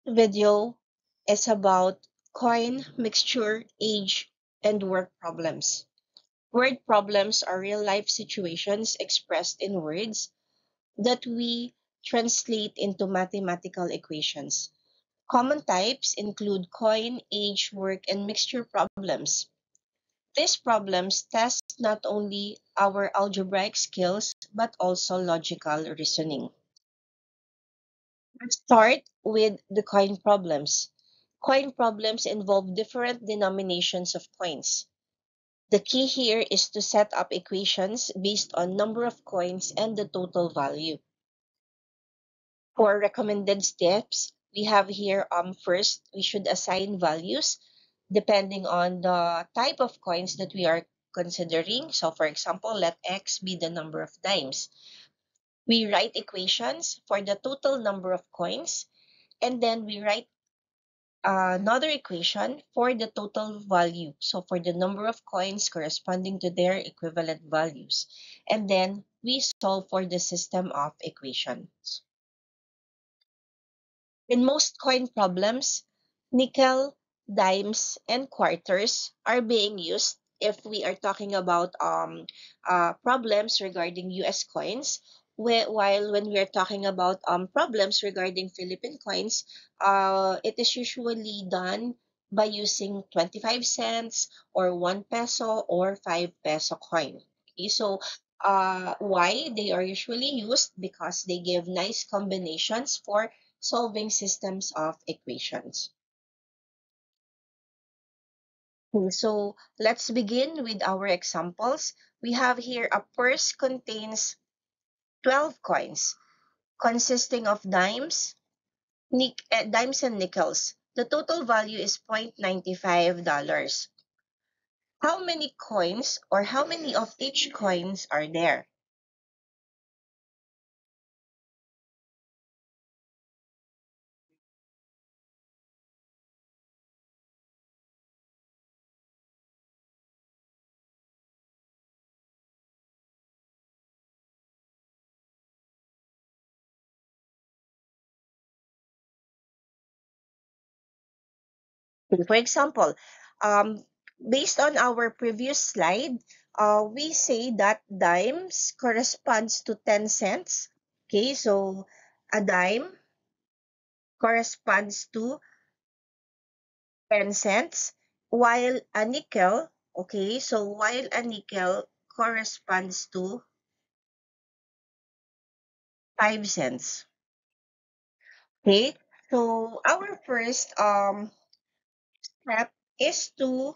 Video is about coin, mixture, age, and word problems. Word problems are real life situations expressed in words that we translate into mathematical equations. Common types include coin, age, work, and mixture problems. These problems test not only our algebraic skills but also logical reasoning. Let's start with the coin problems. Coin problems involve different denominations of coins. The key here is to set up equations based on number of coins and the total value. For recommended steps, we have here first we should assign values depending on the type of coins that we are considering. So for example, let x be the number of dimes. We write equations for the total number of coins, and then we write another equation for the total value. So for the number of coins corresponding to their equivalent values. And then we solve for the system of equations. In most coin problems, nickel, dimes, and quarters are being used if we are talking about problems regarding US coins. While when we are talking about problems regarding Philippine coins, it is usually done by using 25 cents or 1 peso or 5 peso coin. Okay, so why they are usually used? Because they give nice combinations for solving systems of equations. Okay, so let's begin with our examples. We have here a purse contains 12 coins consisting of dimes and nickels. The total value is $0.95. How many coins or how many of each coins are there? For example, um, based on our previous slide, we say that dimes corresponds to 10 cents. Okay, so a dime corresponds to 10 cents, while a nickel, okay, so while a nickel corresponds to 5 cents. Okay, so our first step is to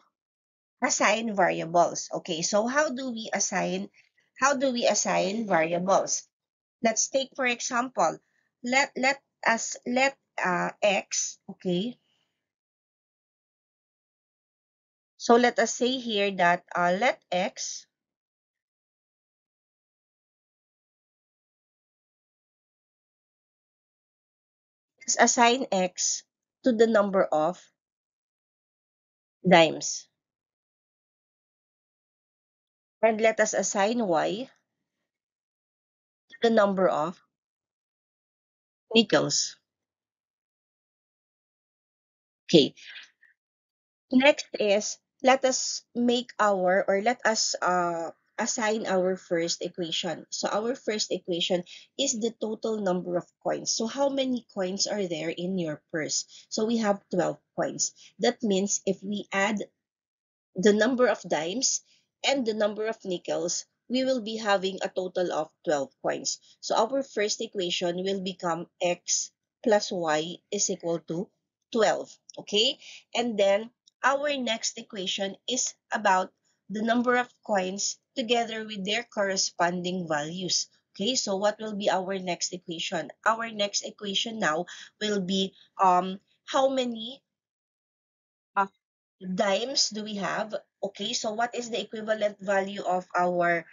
assign variables. Okay, so how do we assign variables? Let's take for example, let x, okay. So let us say here that let x is assign x to the number of dimes, and let us assign y to the number of nickels. Okay, next is let us assign our first equation. So our first equation is the total number of coins. So how many coins are there in your purse? So we have 12 coins. That means if we add the number of dimes and the number of nickels, we will be having a total of 12 coins. So our first equation will become x plus y is equal to 12. Okay? And then our next equation is about the number of coins together with their corresponding values. Okay, so what will be our next equation? Our next equation now will be how many dimes do we have? Okay, so what is the equivalent value of our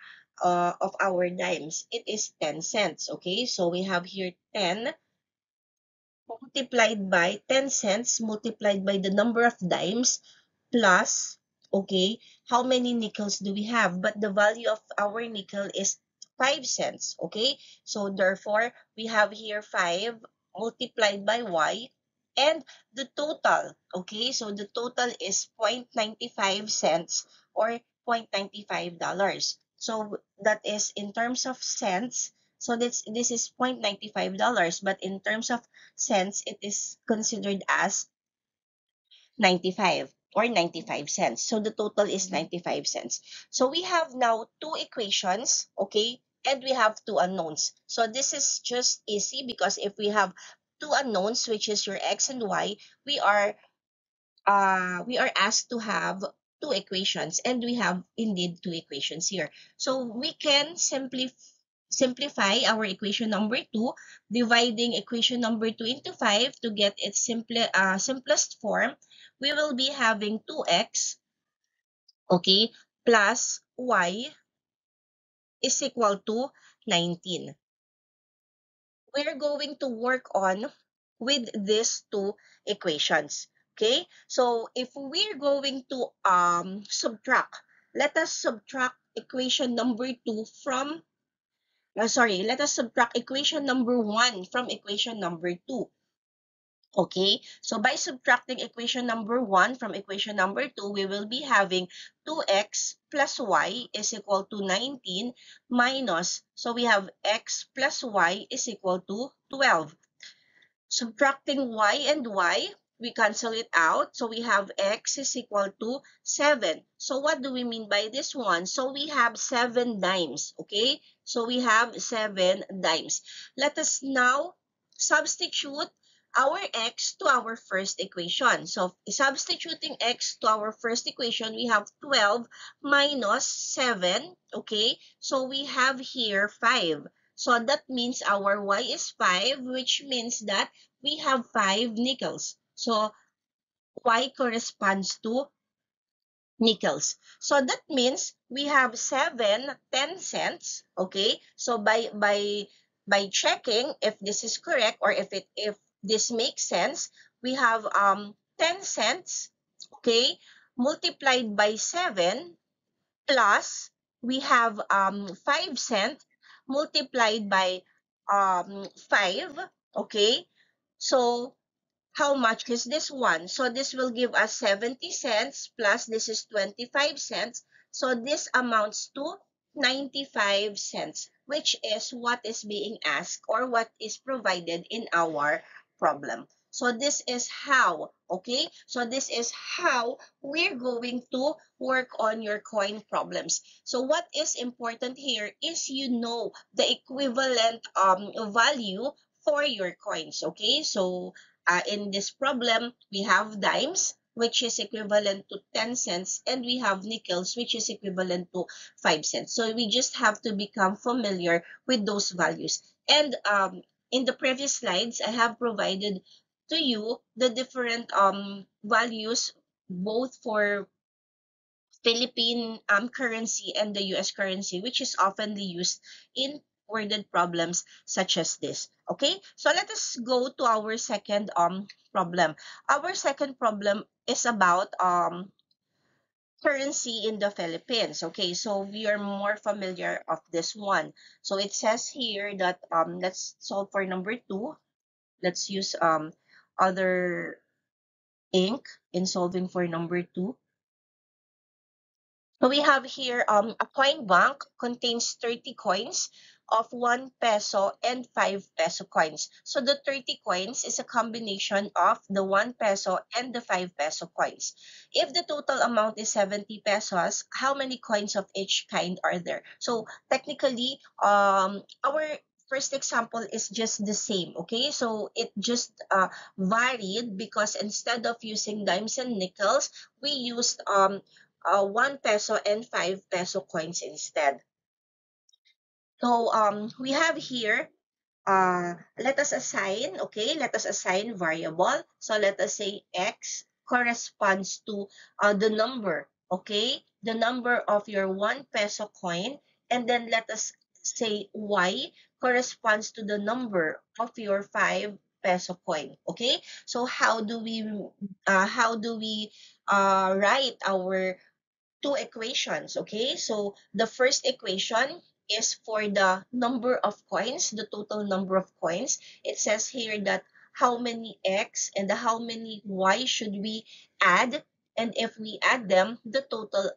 dimes? It is 10 cents. Okay, so we have here 10 multiplied by 10 cents multiplied by the number of dimes plus, okay, how many nickels do we have? But the value of our nickel is 5 cents. Okay, so therefore we have here 5 multiplied by y. and the total, okay, so the total is 0.95 cents or $0.95. So that is in terms of cents. So this is $0.95, but in terms of cents, it is considered as 95 or 95 cents. So the total is 95 cents. So we have now two equations, okay, and we have two unknowns. So this is just easy because if we have two unknowns, which is your x and y, we are asked to have two equations, and we have indeed two equations here. So we can simplify our equation number 2, dividing equation number 2 into 5 to get its simplest form. We will be having 2x, okay, plus y is equal to 19. We're going to work on with these two equations. Okay, so if we're going to subtract, let us subtract equation number 2 from let us subtract equation number 1 from equation number 2. Okay, so by subtracting equation number 1 from equation number 2, we will be having 2x plus y is equal to 19 minus, so we have x plus y is equal to 12. Subtracting y and y, we cancel it out. So we have x is equal to 7. So what do we mean by this one? So we have 7 dimes, okay? So we have 7 dimes. Let us now substitute our x to our first equation. So substituting x to our first equation, we have 12 minus 7, okay? So we have here 5. So that means our y is 5, which means that we have 5 nickels. So y corresponds to nickels. So that means we have 10 cents. Okay. So by checking if this is correct or if this makes sense, we have 10 cents, okay, multiplied by 7 plus we have 5 cents multiplied by 5, okay? So how much is this one? So this will give us 70 cents plus this is 25 cents. So this amounts to 95 cents, which is what is being asked or what is provided in our problem. So this is how, okay? So this is how we're going to work on your coin problems. So what is important here is you know the equivalent value for your coins, okay? So in this problem, we have dimes, which is equivalent to 10 cents, and we have nickels, which is equivalent to 5 cents. So we just have to become familiar with those values. And in the previous slides, I have provided to you the different values both for Philippine currency and the US currency, which is often used in worded problems such as this. Okay, so let us go to our second problem. Our second problem is about currency in the Philippines. Okay, so we are more familiar of this one. So it says here that let's solve for number 2. Let's use other ink in solving for number 2. So we have here a coin bank contains 30 coins of 1 peso and 5 peso coins. So the 30 coins is a combination of the 1 peso and the 5 peso coins. If the total amount is 70 pesos, how many coins of each kind are there? So technically, our first example is just the same, okay? So it just varied because instead of using dimes and nickels, we used 1 peso and 5 peso coins instead. So we have here, let us assign, okay, let us assign variable. So let us say x corresponds to the number, okay, the number of your 1 peso coin, and then let us say y corresponds to the number of your 5 peso coin, okay? So how do we write our two equations, okay? So the first equation is for the number of coins, the total number of coins. It says here that how many x and how many y should we add, and if we add them, the total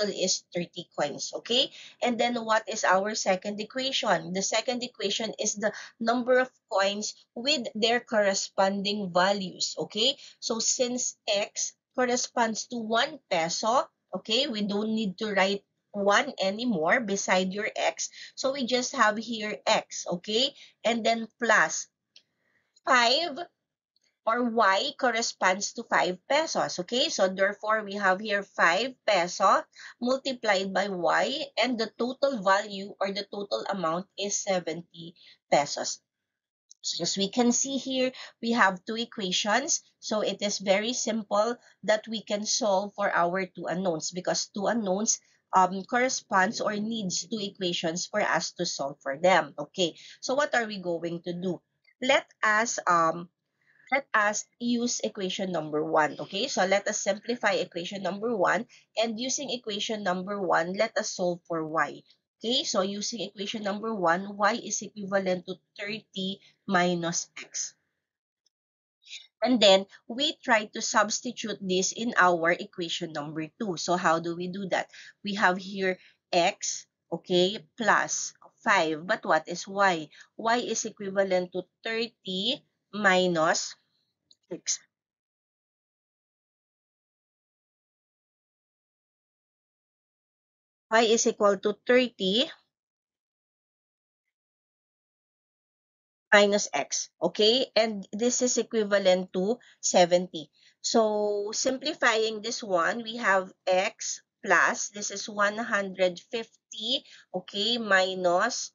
is 30 coins. Okay, and then what is our second equation? The second equation is the number of coins with their corresponding values. Okay, so since x corresponds to 1 peso, okay, we don't need to write 1 anymore beside your x, so we just have here x. Okay, and then plus 5, or y corresponds to 5 pesos. Okay, so therefore we have here 5 peso multiplied by y, and the total value or the total amount is 70 pesos. So as we can see here, we have two equations. So it is very simple that we can solve for our two unknowns, because two unknowns corresponds or needs two equations for us to solve for them. Okay, so what are we going to do? Let us use equation number 1. Okay, so let us simplify equation number 1, and using equation number 1, let us solve for y. Okay, so using equation number 1, y is equivalent to 30 minus x. And then we try to substitute this in our equation number 2. So how do we do that? We have here x, okay, plus 5. But what is y? Y is equivalent to 30 minus 6. Y is equal to 30 minus x. Okay? And this is equivalent to 70. So, simplifying this one, we have x plus, this is 150, okay, minus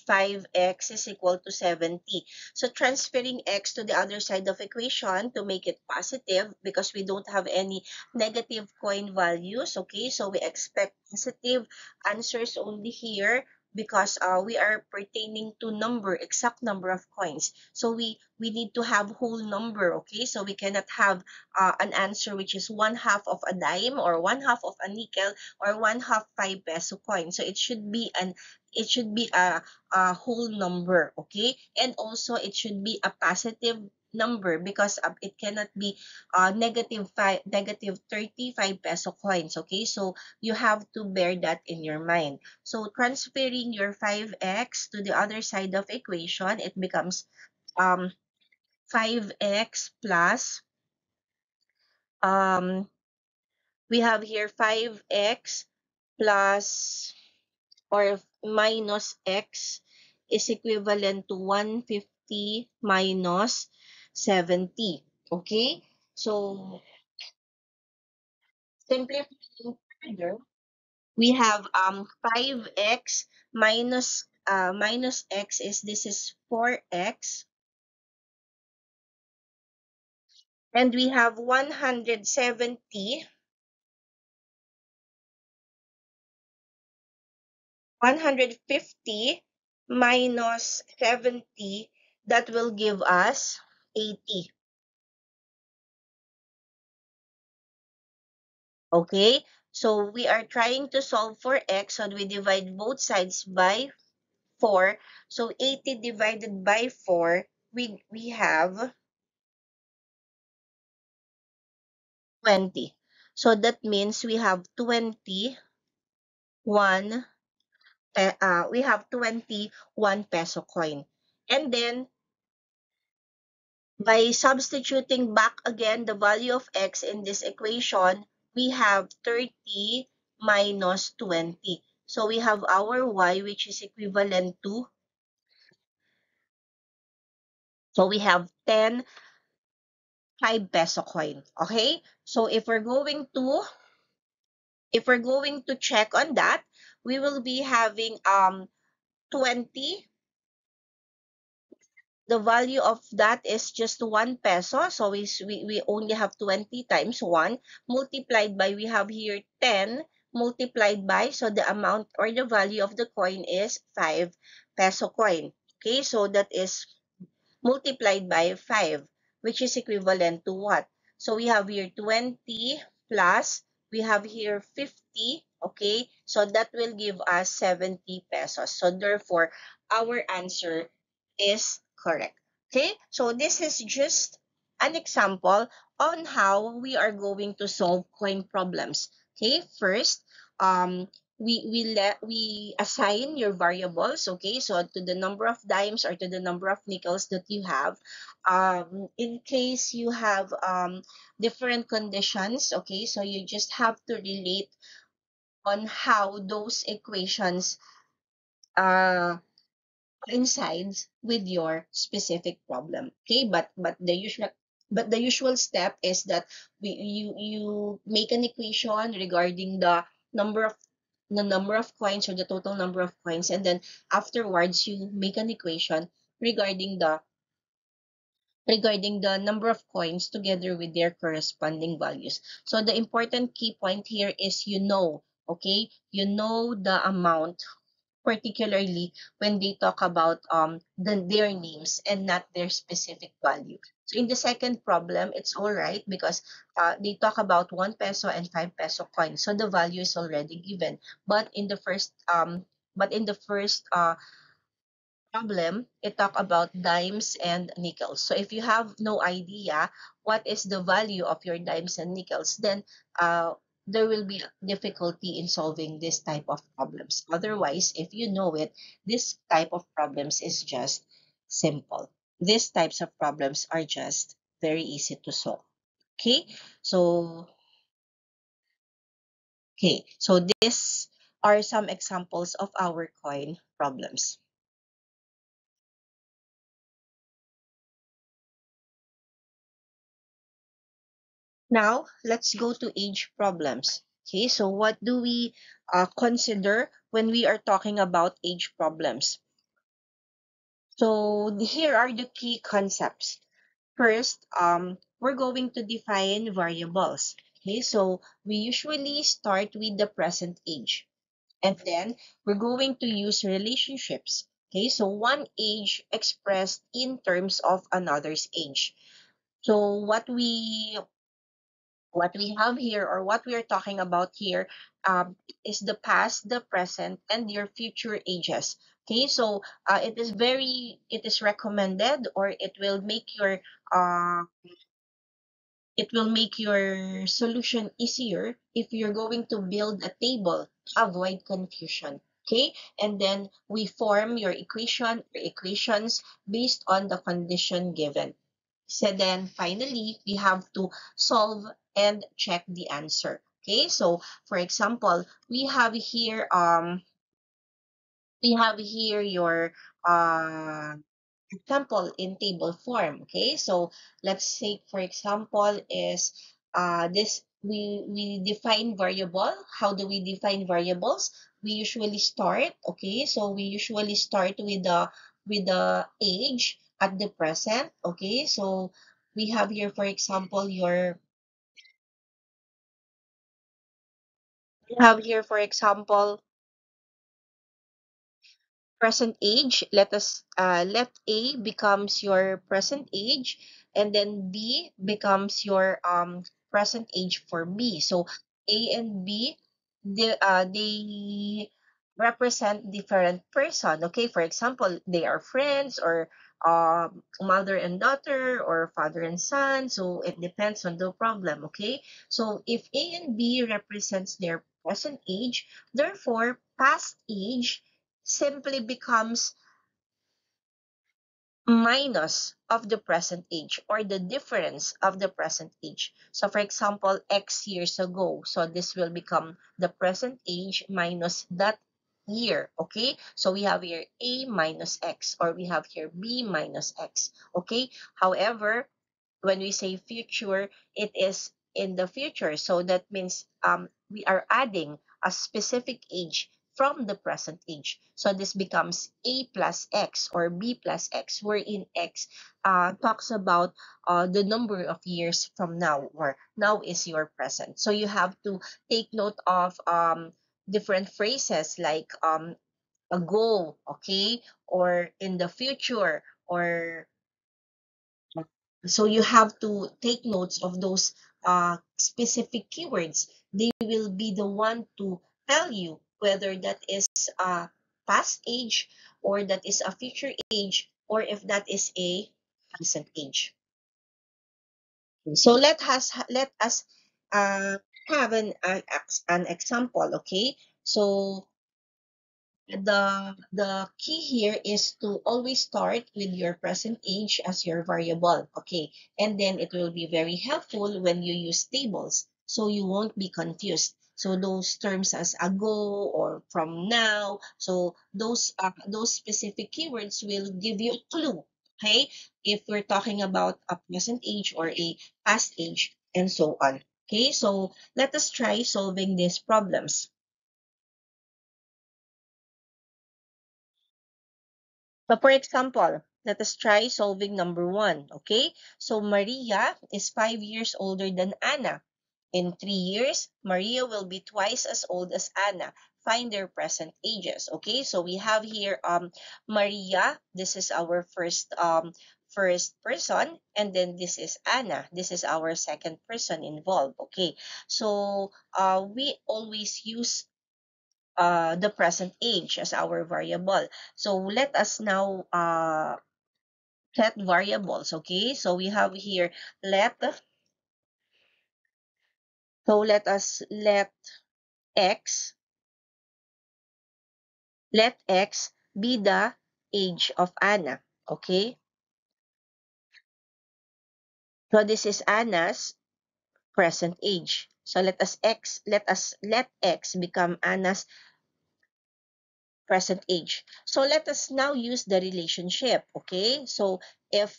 5x is equal to 70. So, transferring x to the other side of equation to make it positive, because we don't have any negative coin values, okay? So, we expect positive answers only here, because we are pertaining to exact number of coins. So we need to have whole number, okay? So we cannot have an answer which is one half of a dime, or one half of a nickel, or one half 5 peso coin. So it should be a whole number, okay? And also it should be a positive number, because it cannot be negative 35 peso coins, okay? So you have to bear that in your mind. So transferring your 5x to the other side of equation, it becomes 5x plus, um, we have here 5x plus or minus x is equivalent to 150 minus 70. Okay? So simplifying further, we have 5x minus x is, this is 4x, and we have 150 minus 70, that will give us 80. Okay, so we are trying to solve for x, so we divide both sides by 4. So 80 divided by 4, we have 20. So that means we have 21 peso coin. And then by substituting back again the value of x in this equation, we have 30 minus 20. So we have our y, which is equivalent to, so we have 10 5 peso coin. Okay? So if we're going to check on that, we will be having 20. The value of that is just 1 peso. So we only have 20 times 1 multiplied by, we have here 10 multiplied by, so the amount or the value of the coin is 5 peso coin. Okay, so that is multiplied by 5, which is equivalent to what? So we have here 20 plus, we have here 50, okay? So that will give us 70 pesos. So therefore, our answer is correct. Okay, so this is just an example on how we are going to solve coin problems. Okay, first, we assign your variables. Okay, so to the number of dimes or to the number of nickels that you have. In case you have different conditions. Okay, so you just have to relate on how those equations uh coincides with your specific problem. Okay, but the usual step is that you make an equation regarding the number of coins or the total number of coins, and then afterwards you make an equation regarding the number of coins together with their corresponding values. So the important key point here is okay, the amount, particularly when they talk about their names and not their specific value. So in the second problem, it's all right because they talk about 1 peso and 5 peso coins. So the value is already given. But in the first problem, it talk about dimes and nickels. So if you have no idea what is the value of your dimes and nickels, then there will be difficulty in solving this type of problems. Otherwise, if you know it, this type of problems is just simple. These types of problems are just very easy to solve. Okay, so so these are some examples of our coin problems. Now, let's go to age problems. Okay, so what do we consider when we are talking about age problems? So here are the key concepts. First, we're going to define variables. Okay, so we usually start with the present age, and then we're going to use relationships. Okay, so one age expressed in terms of another's age. So what we have here, or what we are talking about here, is the past, the present, and your future ages. Okay, so it is recommended, or uh, it will make your solution easier if you're going to build a table to avoid confusion. Okay, and then we form your equations based on the condition given. So then finally, we have to solve and check the answer. Okay, so for example, we have here your uh, example in table form. Okay, so let's say for example is this we define variable. How do we define variables? We usually start, okay, so we usually start with the age at the present. Okay, so we have here for example your we have here for example present age. Let A becomes your present age, and then B becomes your present age for B. So A and B, they represent different person. Okay, for example, they are friends, or mother and daughter, or father and son. So it depends on the problem. Okay, so if A and B represents their present age, therefore past age simply becomes minus of the present age, or the difference of the present age. So for example, X years ago. So this will become the present age minus that year. Okay. So we have here A minus X, or we have here B minus X. Okay. However, when we say future, it is in the future. So that means we are adding a specific age from the present age. So this becomes A plus X, or B plus X, wherein X talks about the number of years from now, or now is your present. So you have to take note of different phrases like ago, okay, or in the future, or so you have to take notes of those specific keywords. They will be the one to tell you whether that is a past age, or that is a future age, or if that is a present age. So let us have an example, okay? So the key here is to always start with your present age as your variable, okay? And then it will be very helpful when you use tables, so you won't be confused. So those terms as ago or from now, so those specific keywords will give you a clue, okay? If we're talking about a present age or a past age and so on. Okay, so let us try solving these problems. So for example, let us try solving number one, okay? So Maria is 5 years older than Anna. In 3 years, Maria will be twice as old as Anna. Find their present ages, okay? So we have here Maria, this is our first person, and then this is Anna. This is our second person involved, okay? So we always use the present age as our variable. So let us now set variables, okay? So we have here let us x let x be the age of Anna, okay? So this is Anna's present age. So let x become Anna's present age. So let us now use the relationship, okay? So if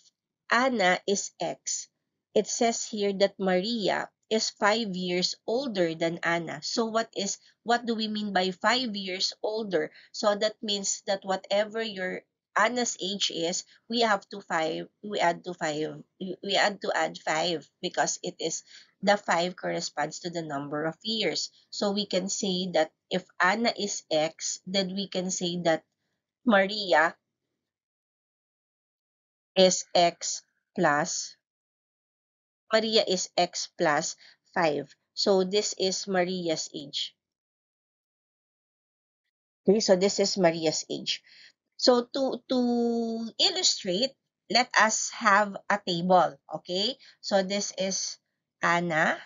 Anna is X, it says here that Maria is 5 years older than Anna. So what do we mean by 5 years older? So that means that whatever your Anna's age is, we add to add five because it is the five corresponds to the number of years. So we can say that if Anna is X, then we can say that Maria is X plus Maria is X plus 5. So this is Maria's age. Okay, so this is Maria's age. So to illustrate, let us have a table. Okay, so this is Anna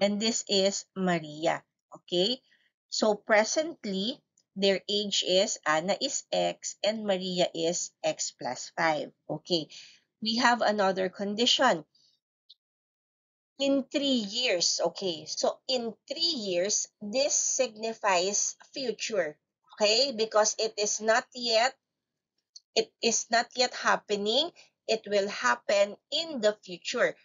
and this is Maria. Okay? So presently, their age is Anna is X and Maria is X plus 5. Okay. We have another condition. In 3 years, okay. So in 3 years, this signifies future. Okay? Because it is not yet happening. It will happen in the future.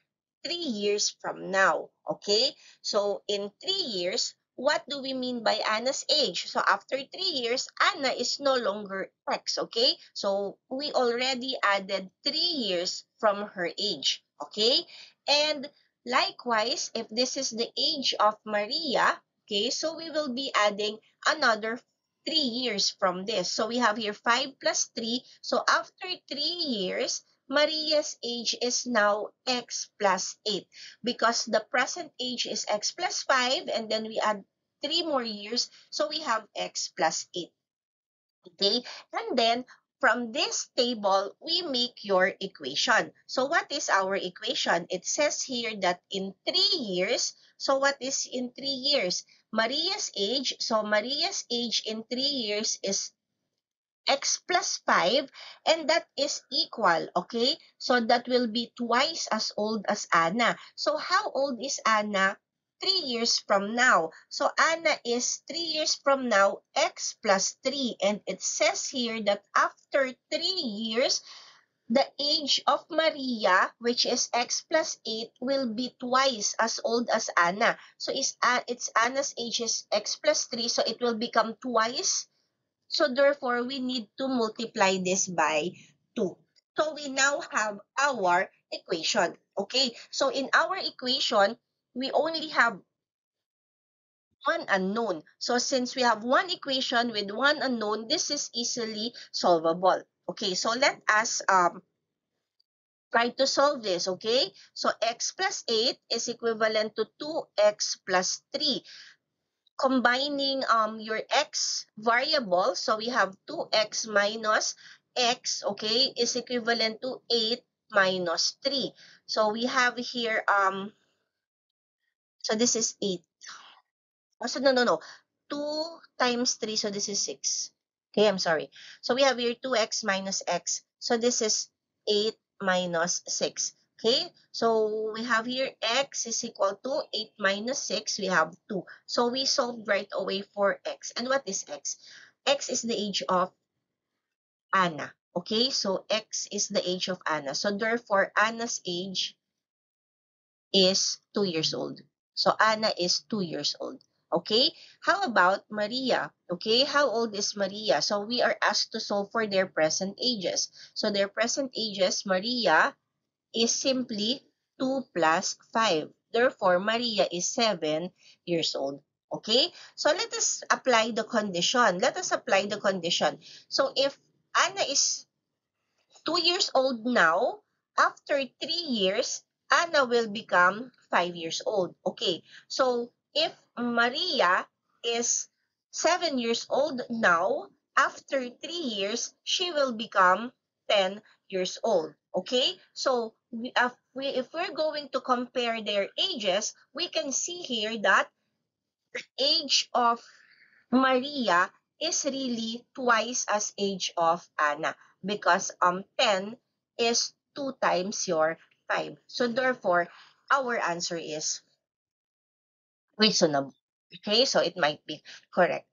3 years from now. Okay? So in 3 years, what do we mean by Anna's age? So after 3 years, Anna is no longer X. Okay? So we already added 3 years from her age. Okay? And likewise, if this is the age of Maria, okay, so we will be adding another 3 years from this. So we have here 5 plus 3. So after 3 years, Maria's age is now x plus 8 because the present age is x plus 5 and then we add 3 more years, so we have x plus 8. Okay, and then from this table, we make your equation. So what is our equation? It says here that in 3 years, so what is in 3 years? Maria's age, so Maria's age in 3 years is x plus 5 and that is equal, okay? So that will be twice as old as Anna. So how old is Anna? 3 years from now. So Anna is 3 years from now, x plus 3. And it says here that after 3 years, the age of Maria, which is x plus 8, will be twice as old as Anna. So it's Anna's age is x plus 3, so it will become twice, so therefore, we need to multiply this by 2. So we now have our equation. Okay, so in our equation, we only have one unknown. So since we have one equation with one unknown, this is easily solvable. Okay, so let us try to solve this. Okay, so x plus 8 is equivalent to 2x plus 3. Combining your x variable, so we have 2x minus x, okay, is equivalent to 8 minus 3. So we have here, so this is 8. Oh, so no. 2 times 3, so this is 6. Okay, I'm sorry. So we have here 2x minus x. So this is 8 minus 6. Okay, so we have here x is equal to 8 minus 6. We have 2. So we solved right away for x. And what is x? X is the age of Anna. Okay, so x is the age of Anna. So therefore, Anna's age is 2 years old. So Anna is 2 years old. Okay, how about Maria? Okay, how old is Maria? So we are asked to solve for their present ages. So their present ages, Maria is simply 2 plus 5. Therefore, Maria is 7 years old. Okay, so let us apply the condition. Let us apply the condition. So if Anna is 2 years old now, after 3 years, Anna will become 5 years old. Okay, so if Maria is 7 years old now, after 3 years, she will become 10 years old. Okay, so if we're going to compare their ages, we can see here that the age of Maria is really twice as age of Anna because 10 is 2 times your 5. So therefore, our answer is reasonable. Okay, so it might be correct.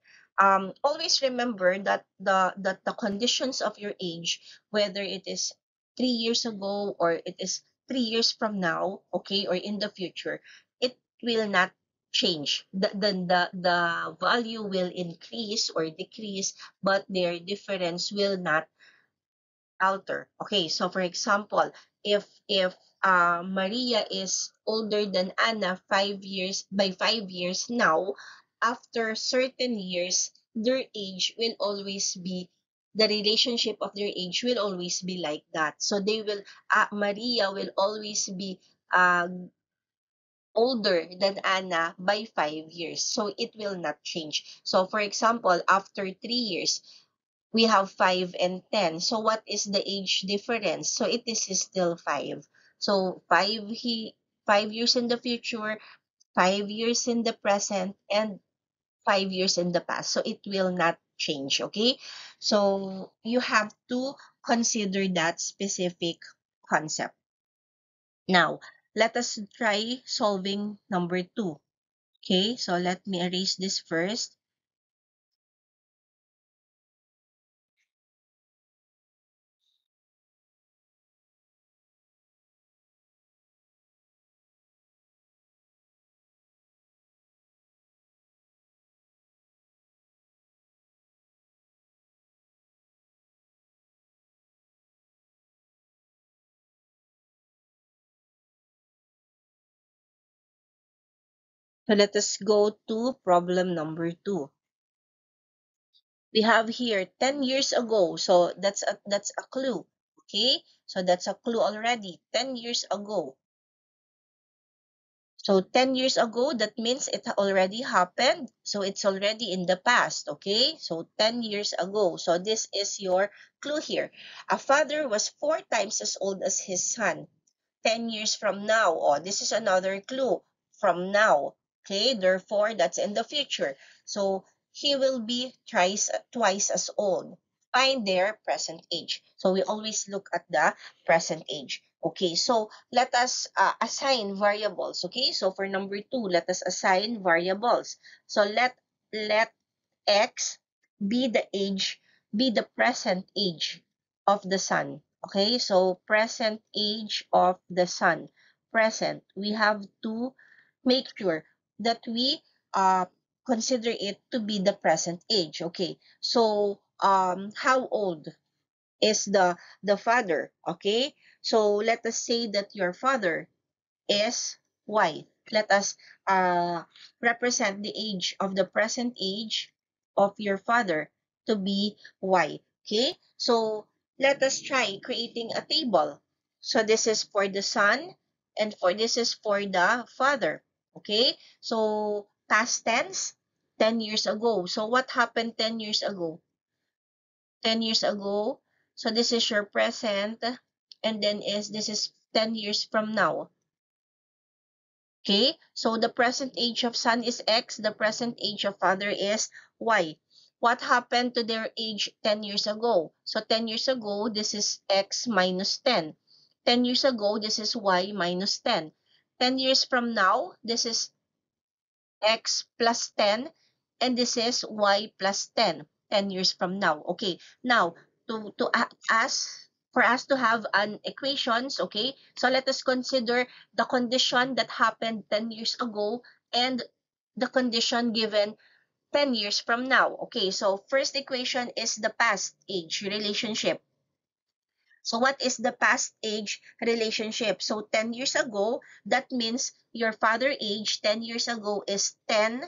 Always remember that the conditions of your age, whether it is 3 years ago or it is 3 years from now, okay, or in the future, it will not change. The value will increase or decrease, but their difference will not alter. Okay, so for example, if Maria is older than Anna 5 years by 5 years now, after certain years, their age will always be the relationship of their age will always be like that. So they will Maria will always be uh, older than Anna by 5 years. So it will not change. So for example, after 3 years, we have 5 and 10. So what is the age difference? So it is still 5. So 5 years in the future, 5 years in the present, and 5 years in the past. So it will not change. Okay. So you have to consider that specific concept. Now, let us try solving number 2. Okay. So let me erase this first. So let us go to problem number 2. We have here 10 years ago. So that's a clue. Okay? So that's a clue already. 10 years ago. So 10 years ago, that means it already happened. So it's already in the past. Okay? So 10 years ago. So this is your clue here. A father was 4 times as old as his son. 10 years from now. Oh, this is another clue. From now. Okay, therefore, that's in the future. So, he will be twice as old. Find their present age. So, we always look at the present age. Okay, so let us assign variables. Okay, so for number 2, let us assign variables. So, let X be the present age of the sun. Okay, so present age of the sun. Present. We have to make sure that we consider it to be the present age. Okay, so how old is the father? Okay, so let us say that your father is Y. Let us represent the age of the present age of your father to be Y. Okay, so let us try creating a table. So this is for the son and this is for the father. Okay, so past tense, 10 years ago. So what happened 10 years ago? 10 years ago, So this is your present, and then this is 10 years from now. Okay, so the present age of son is X, the present age of father is Y. What happened to their age 10 years ago? So 10 years ago, this is X minus 10. 10 years ago, this is Y minus 10. 10 years from now, this is X plus 10, and this is Y plus 10, 10 years from now. Okay, now, for us to have an equations, okay, so let us consider the condition that happened 10 years ago and the condition given 10 years from now. Okay, so first equation is the past age relationship. So what is the past age relationship? So 10 years ago, that means your father age 10 years ago is 10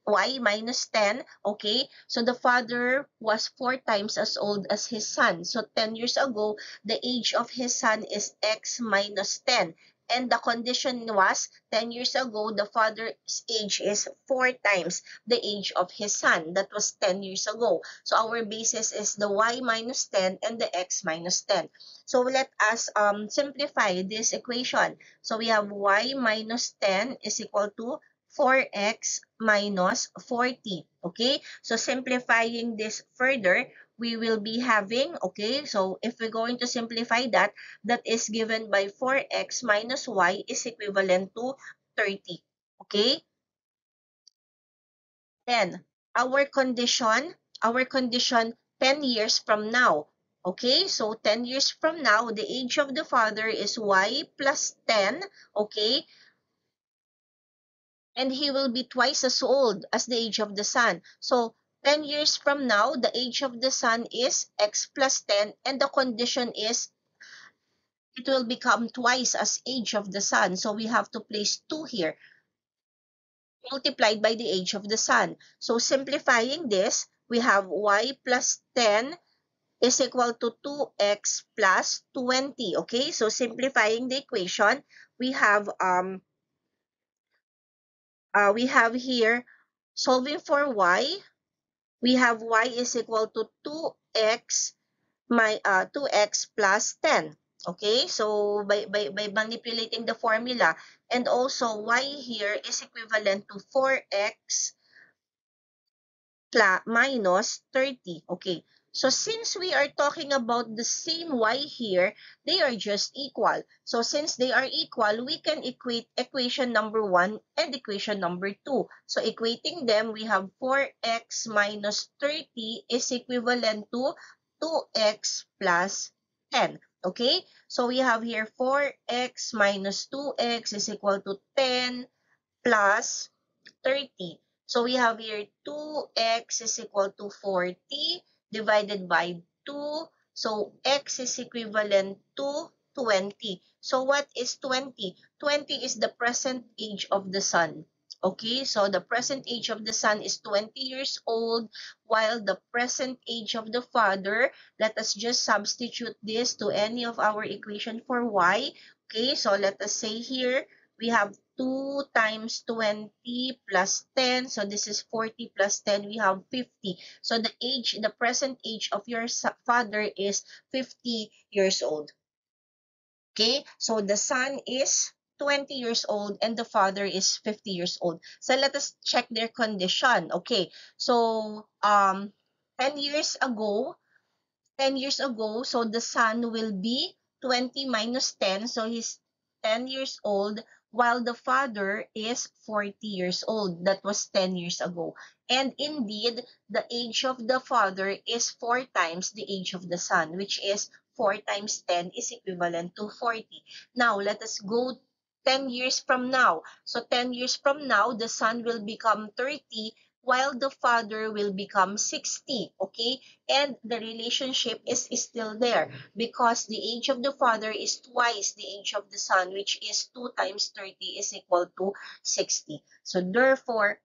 y minus 10. Okay, so the father was 4 times as old as his son. So 10 years ago, the age of his son is x minus 10. And the condition was 10 years ago, the father's age is 4 times the age of his son. That was 10 years ago. So our basis is the y minus 10 and the x minus 10. So let us simplify this equation. So we have y minus 10 is equal to 4x minus 40. Okay, so simplifying this further, we will be having, okay, so if we're going to simplify that, that is given by 4x minus y is equivalent to 30. Okay, then our condition 10 years from now. Okay, so 10 years from now, the age of the father is y plus 10. Okay, and he will be twice as old as the age of the sun. So 10 years from now, the age of the sun is x plus 10, and the condition is it will become twice as age of the sun. So we have to place 2 here, multiplied by the age of the sun. So simplifying this, we have y plus 10 is equal to 2x plus 20. Okay, so simplifying the equation, we have here solving for y. We have y is equal to 2x plus 10. Okay, so by manipulating the formula, and also y here is equivalent to 4x minus 30. Okay, so since we are talking about the same y here, they are just equal. So since they are equal, we can equate equation number 1 and equation number 2. So equating them, we have 4x minus 30 is equivalent to 2x plus 10. Okay, so we have here 4x minus 2x is equal to 10 plus 30. So we have here 2x is equal to 40 divided by 2. So x is equivalent to 20. So what is 20? 20 is the present age of the sun. Okay, so the present age of the son is 20 years old, while the present age of the father, let us just substitute this to any of our equation for y. Okay, so let us say here, we have 2 times 20 plus 10. So this is 40 plus 10. We have 50. So the present age of your father is 50 years old. Okay, so the son is 20 years old and the father is 50 years old. So let us check their condition. Okay, so 10 years ago, 10 years ago, so the son will be 20 minus 10, so he's 10 years old, while the father is 40 years old. That was 10 years ago. And indeed, the age of the father is 4 times the age of the son, which is 4 times 10 is equivalent to 40. Now, let us go 10 years from now. So 10 years from now, the son will become 30, while the father will become 60. Okay, and the relationship is still there because the age of the father is twice the age of the son, which is 2 times 30 is equal to 60. So therefore,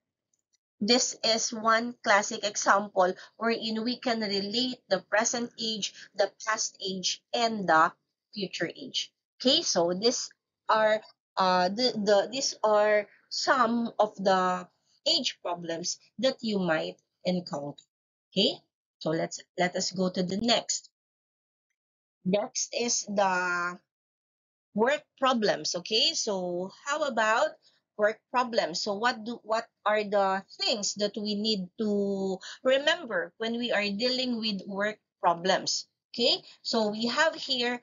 this is one classic example wherein we can relate the present age, the past age, and the future age. Okay, so are these are some of the age problems that you might encounter. Okay, so let us go to the next. Next is the work problems. Okay, so how about work problems? So what are the things that we need to remember when we are dealing with work problems? Okay, so we have here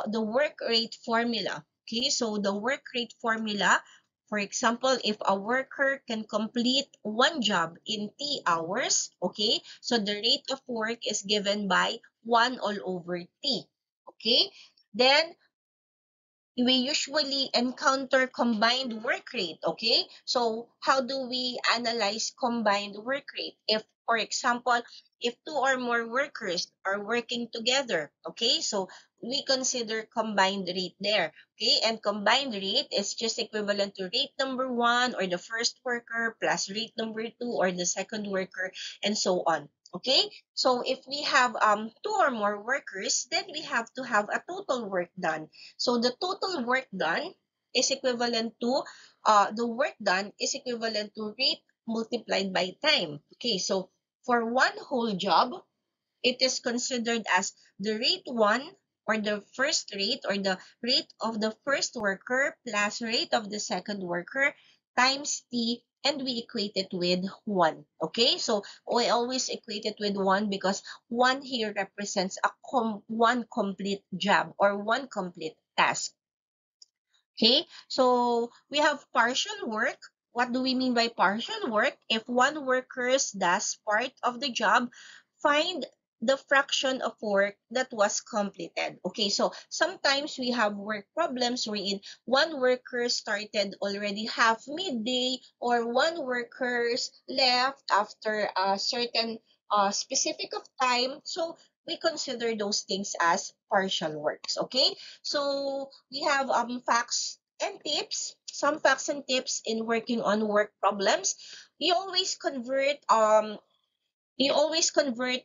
the work rate formula. Okay, so the work rate formula, for example, if a worker can complete one job in T hours, okay, so the rate of work is given by 1 all over T. Okay, then we usually encounter combined work rate. Okay, so how do we analyze combined work rate? If, for example, if two or more workers are working together, okay, so we consider combined rate there. Okay, and combined rate is just equivalent to rate number one or the first worker plus rate number two or the second worker, and so on. Okay, so if we have two or more workers, then we have to have a total work done. So the total work done is equivalent to the work done is equivalent to rate multiplied by time. Okay, so for one whole job, it is considered as the rate one or the first rate or the rate of the first worker plus rate of the second worker times T, and we equate it with 1. Okay, so we always equate it with 1 because 1 here represents one complete job or one complete task. Okay, so we have partial work. What do we mean by partial work? If one worker does part of the job, find the fraction of work that was completed. Okay, so sometimes we have work problems wherein one worker started already half midday or one workers left after a certain specific of time. So we consider those things as partial works. Okay, so we have facts and tips. Some facts and tips in working on work problems. You always convert you always convert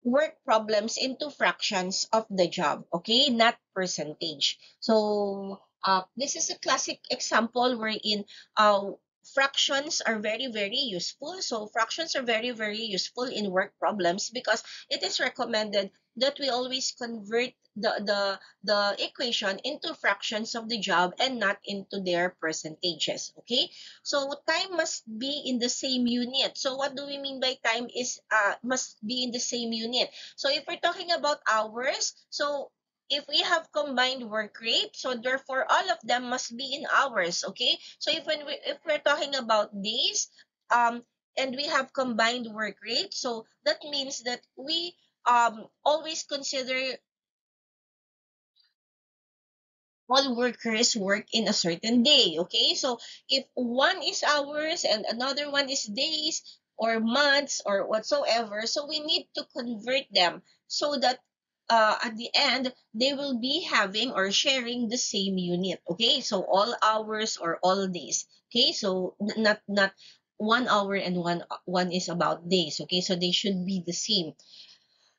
work problems into fractions of the job, okay, not percentage. So this is a classic example wherein fractions are very very useful. So fractions are very very useful in work problems because it is recommended that we always convert the equation into fractions of the job and not into their percentages. Okay, so time must be in the same unit. So what do we mean by time is must be in the same unit? So if we're talking about hours, so if we have combined work rate, so therefore all of them must be in hours. Okay. So if we're talking about days, um, and we have combined work rate, so that means that we always consider all workers work in a certain day. Okay, so if one is hours and another one is days or months or whatsoever, so we need to convert them so that at the end they will be having or sharing the same unit. Okay, so all hours or all days. Okay, so not 1 hour and one is about days. Okay, so they should be the same.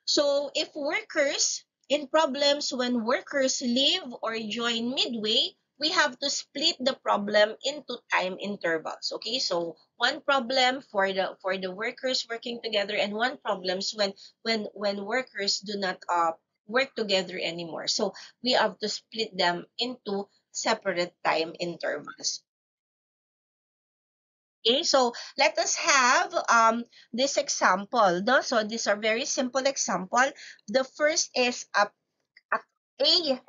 So if workers in problems when workers leave or join midway, we have to split the problem into time intervals. Okay, so one problem for the workers working together and one problems when workers do not work together anymore. So we have to split them into separate time intervals. Okay, so let us have this example. No? So these are very simple example. The first is A.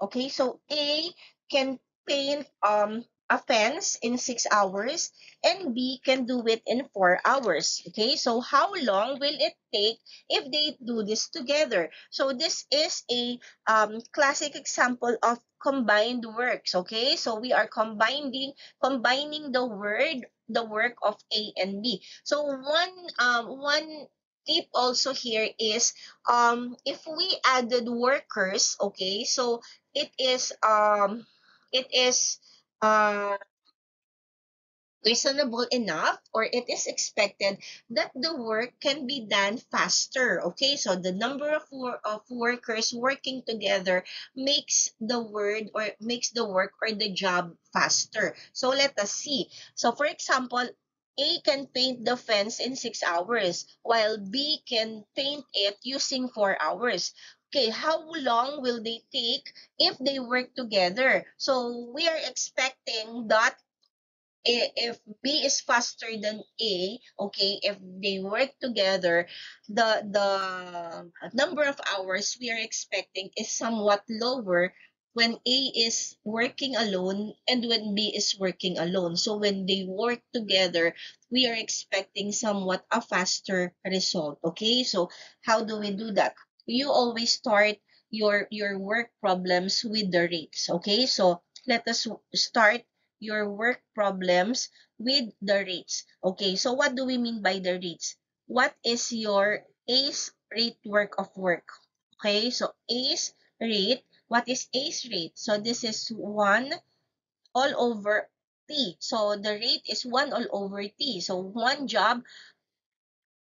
Okay, so A can paint a fence in 6 hours and B can do it in 4 hours. Okay, so how long will it take if they do this together? So this is a classic example of combined works. Okay, so we are combining the work of A and B. So one tip also here is if we added workers, okay, so it is it is uh reasonable enough or it is expected that the work can be done faster. Okay, so the number of workers working together makes the work or the job faster. So let us see. So for example, A can paint the fence in 6 hours while B can paint it using 4 hours. Okay, how long will they take if they work together? So we are expecting that if B is faster than A, okay, if they work together, the number of hours we are expecting is somewhat lower when A is working alone and when B is working alone. So when they work together, we are expecting somewhat a faster result. Okay, so how do we do that? You always start your work problems with the rates. Okay, so let us start your work problems with the rates. Okay, so what do we mean by the rates? What is your ACE rate work of work? Okay, so ACE rate, what is ACE rate? So this is 1 all over T. So the rate is 1 all over T. So one job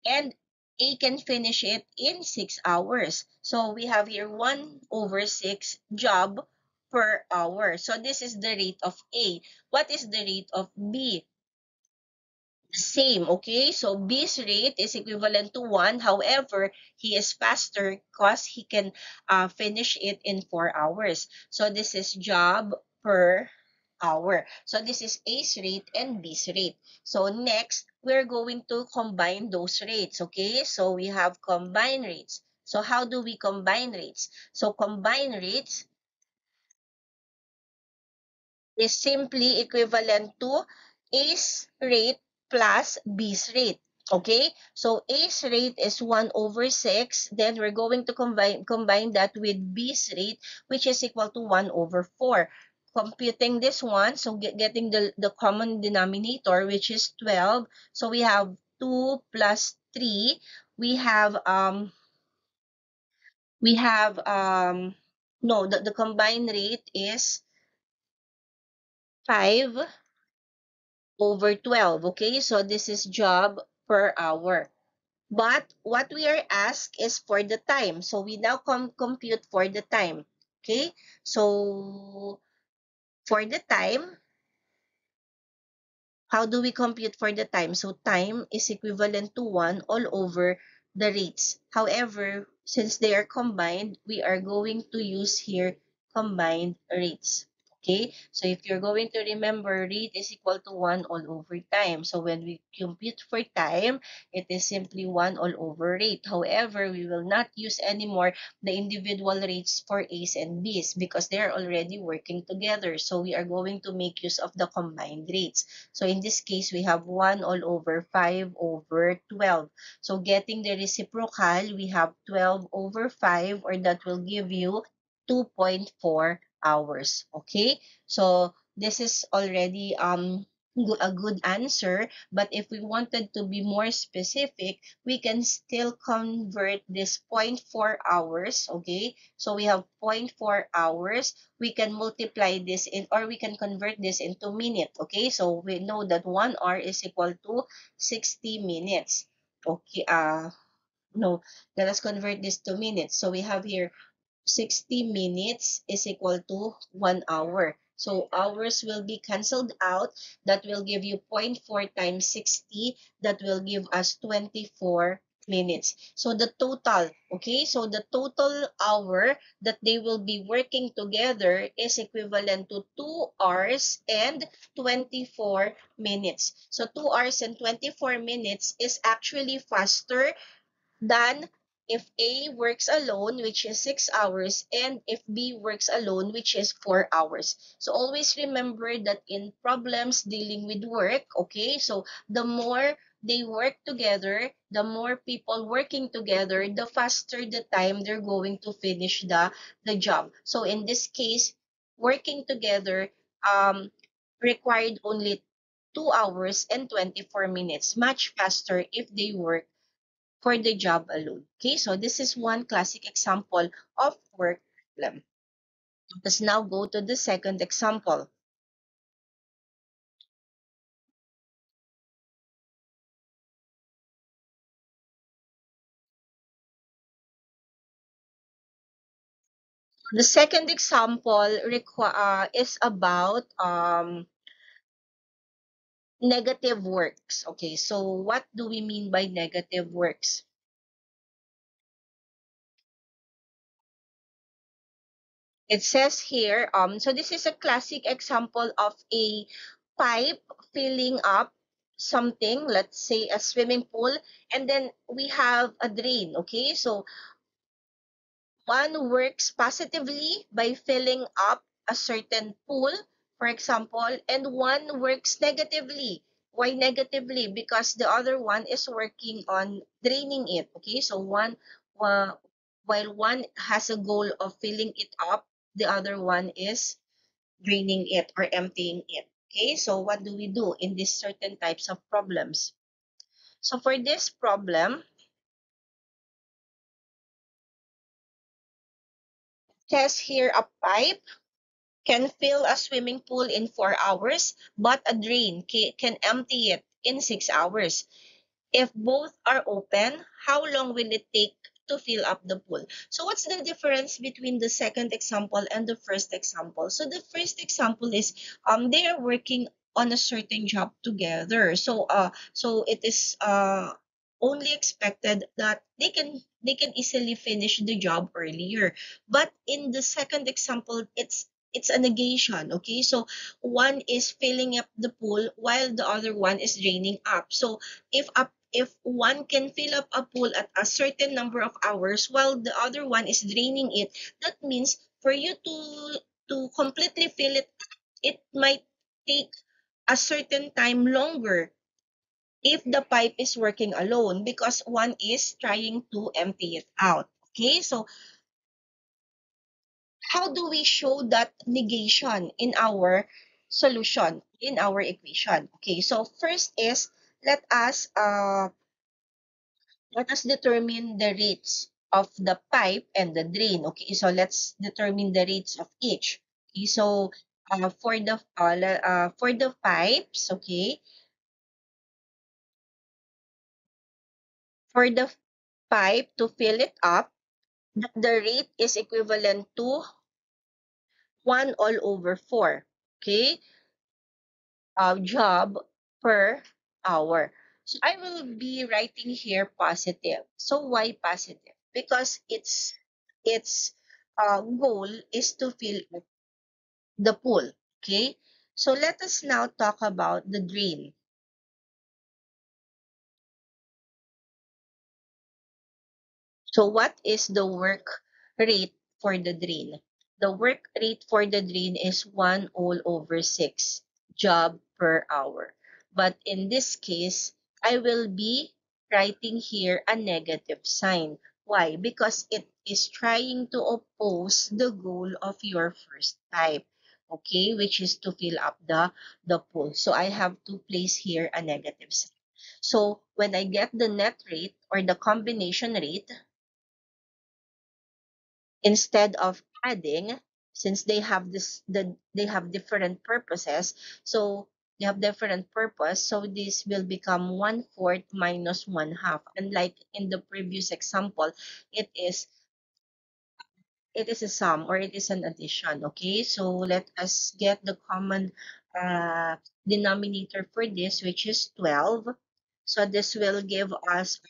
and A can finish it in 6 hours. So we have here 1 over 6 job per hour. So this is the rate of A. What is the rate of B? Same, okay? So B's rate is equivalent to 1. However, he is faster because he can finish it in 4 hours. So this is job per hour. So this is A's rate and B's rate. So next, we're going to combine those rates, okay? So we have combine rates. So how do we combine rates? So combine rates is simply equivalent to A's rate plus B's rate. Okay, so A's rate is 1 over 6. Then we're going to combine that with B's rate, which is equal to 1 over 4. Computing this one, so getting the common denominator, which is 12. So we have 2 plus 3. We have we have no, the combined rate is 5 over 12. Okay, so this is job per hour. But what we are asked is for the time. So we now compute for the time. Okay, so for the time, how do we compute for the time? So time is equivalent to 1 all over the rates. However, since they are combined, we are going to use here combined rates. Okay, so if you're going to remember, rate is equal to 1 all over time. So when we compute for time, it is simply 1 all over rate. However, we will not use anymore the individual rates for A's and B's because they're already working together. So we are going to make use of the combined rates. So in this case, we have 1 all over 5 over 12. So getting the reciprocal, we have 12 over 5, or that will give you 2.4 hours. Okay? So this is already a good answer, but if we wanted to be more specific, we can still convert this zero point 0.4 hours. Okay? So we have zero point 0.4 hours. We can multiply this in, or we can convert this into minute. Okay, so we know that 1 hour is equal to 60 minutes. Okay, no, let us convert this to minutes. So we have here 60 minutes is equal to 1 hour. So hours will be cancelled out. That will give you zero point 0.4 times 60. That will give us 24 minutes. So the total, okay, so the total hour that they will be working together is equivalent to 2 hours and 24 minutes. So 2 hours and 24 minutes is actually faster than if A works alone, which is 6 hours, and if B works alone, which is 4 hours. So always remember that in problems dealing with work, okay, so the more they work together, the more people working together, the faster the time they're going to finish the job. So in this case, working together required only 2 hours and 24 minutes, much faster if they work for the job alone. Okay, so this is one classic example of work problem. Let's now go to the second example. The second example is about negative works. Okay, so what do we mean by negative works? It says here, so this is a classic example of a pipe filling up something, let's say a swimming pool, and then we have a drain. Okay, so one works positively by filling up a certain pool, for example, and one works negatively. Why negatively? Because the other one is working on draining it. Okay, so wa- while one has a goal of filling it up, the other one is draining it or emptying it. Okay, so what do we do in these certain types of problems? So for this problem, test here a pipe can fill a swimming pool in 4 hours, but a drain can empty it in 6 hours. If both are open, how long will it take to fill up the pool? So what's the difference between the second example and the first example? So the first example is they are working on a certain job together. So it is only expected that they can easily finish the job earlier. But in the second example, it's a negation. Okay, so one is filling up the pool while the other one is draining up. So if one can fill up a pool at a certain number of hours while the other one is draining it, that means for you to completely fill it, it might take a certain time longer if the pipe is working alone because one is trying to empty it out. Okay, so how do we show that negation in our solution, in our equation? Okay, so first is let us uh let us determine the rates of the pipe and the drain. Okay, so let's determine the rates of each. Okay, so for the pipes, okay, for the pipe to fill it up, the rate is equivalent to 1 all over 4. Okay, job per hour. So I will be writing here positive. So why positive? Because its goal is to fill the pool. Okay, so let us now talk about the drain. So what is the work rate for the drain? The work rate for the drain is 1 all over 6 job per hour. But in this case, I will be writing here a negative sign. Why? Because it is trying to oppose the goal of your first type. Okay, which is to fill up the pool. So I have to place here a negative sign. So when I get the net rate or the combination rate, instead of adding, since they have different purposes, so they have different purpose, so this will become 1/4 minus 1/2. Unlike in the previous example, it is it is a sum or it is an addition. Okay, so let us get the common uh, denominator for this, which is 12. So this will give us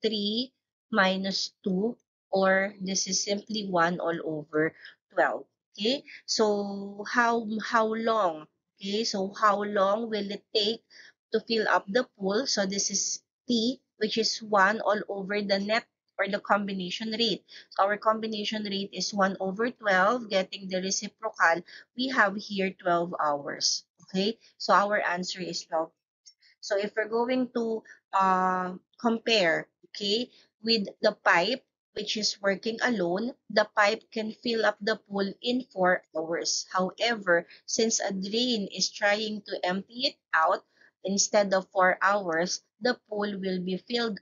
3 minus 2, or this is simply 1 all over 12. Okay, so how long? Okay, so how long will it take to fill up the pool? So this is T, which is 1 all over the net or the combination rate. So our combination rate is 1 over 12. Getting the reciprocal, we have here 12 hours. Okay, so our answer is 12. So if we're going to compare, okay, with the pipe, which is working alone, the pipe can fill up the pool in 4 hours. However, since a drain is trying to empty it out, instead of 4 hours, the pool will be filled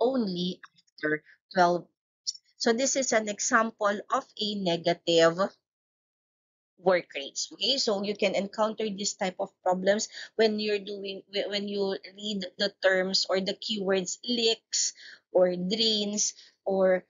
only after 12. So this is an example of a negative work rates. Okay, so you can encounter this type of problems when you read the terms or the keywords leaks or drains or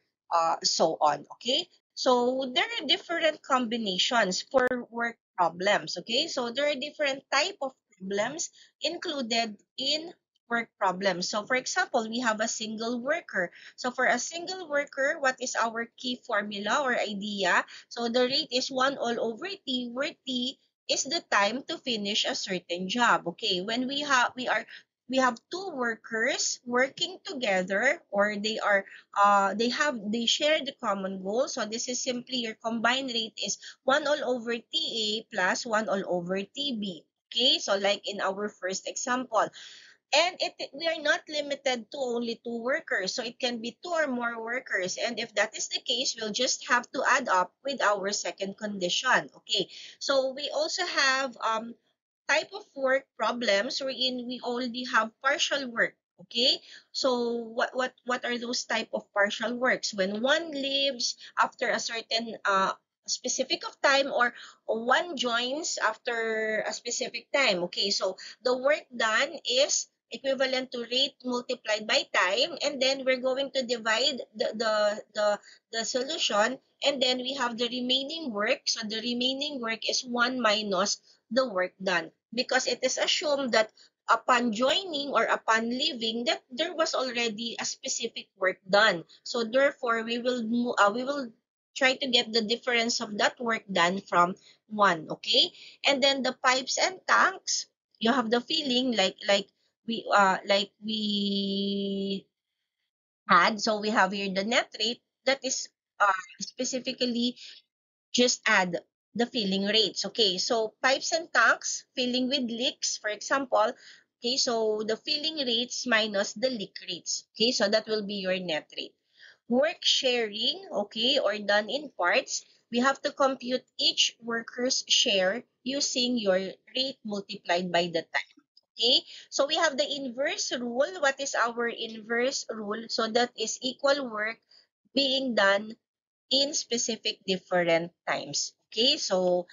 so on. Okay, so there are different combinations for work problems. Okay, so there are different type of problems included in work problem. So for example, we have a single worker. So for a single worker, what is our key formula or idea? So the rate is 1 all over T, where T is the time to finish a certain job. Okay, when we have two workers working together, or they share the common goal. So this is simply your combined rate is 1 all over TA plus 1 all over TB. Okay, so like in our first example. And we are not limited to only two workers. So it can be two or more workers. And if that is the case, we'll just have to add up with our second condition. Okay. So we also have type of work problems wherein we already have partial work. Okay. So what are those type of partial works? When one leaves after a certain specific of time, or one joins after a specific time. Okay. So the work done is equivalent to rate multiplied by time, and then we're going to divide the solution, and then we have the remaining work. So the remaining work is 1 minus the work done, because it is assumed that upon joining or upon leaving, that there was already a specific work done. So therefore we will try to get the difference of that work done from 1. Okay. And then the pipes and tanks, you have the feeling like we had. So we have here the net rate that is specifically just add the filling rates. Okay, so pipes and tanks filling with leaks, for example. Okay, so the filling rates minus the leak rates. Okay, so that will be your net rate. Work sharing, okay, or done in parts, we have to compute each worker's share using your rate multiplied by the time. Okay, so we have the inverse rule. What is our inverse rule? So that is equal work being done in specific different times. Okay, so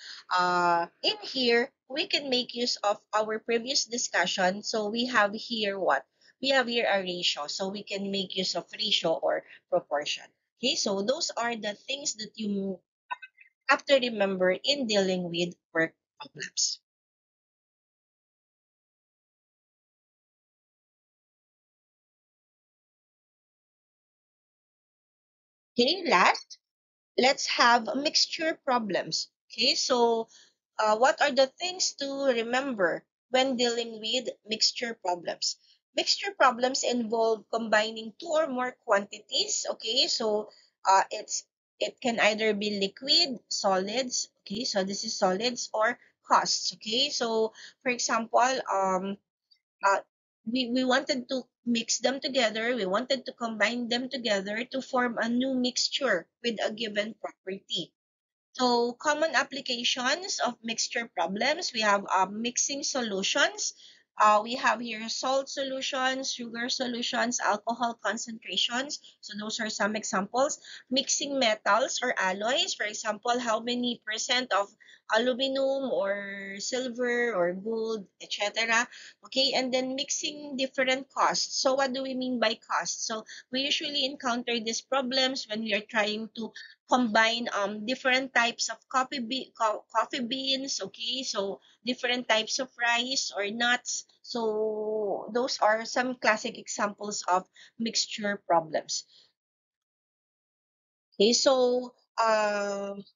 in here, we can make use of our previous discussion. So we have here what? We have here a ratio. So we can make use of ratio or proportion. Okay, so those are the things that you have to remember in dealing with work problems. Okay, last, let's have mixture problems. Okay, so what are the things to remember when dealing with mixture problems? Mixture problems involve combining two or more quantities. Okay, so it can either be liquid, solids. Okay, so this is solids, or costs. Okay, so for example, uh, we wanted to mix them together. We wanted to combine them together to form a new mixture with a given property. So common applications of mixture problems, we have mixing solutions. We have here salt solutions, sugar solutions, alcohol concentrations. So those are some examples. Mixing metals or alloys, for example, how many percent of aluminum or silver or gold, etc. Okay, and then mixing different costs. So what do we mean by cost? So we usually encounter these problems when we are trying to combine different types of coffee beans. Okay, so different types of rice or nuts. So those are some classic examples of mixture problems. Okay, so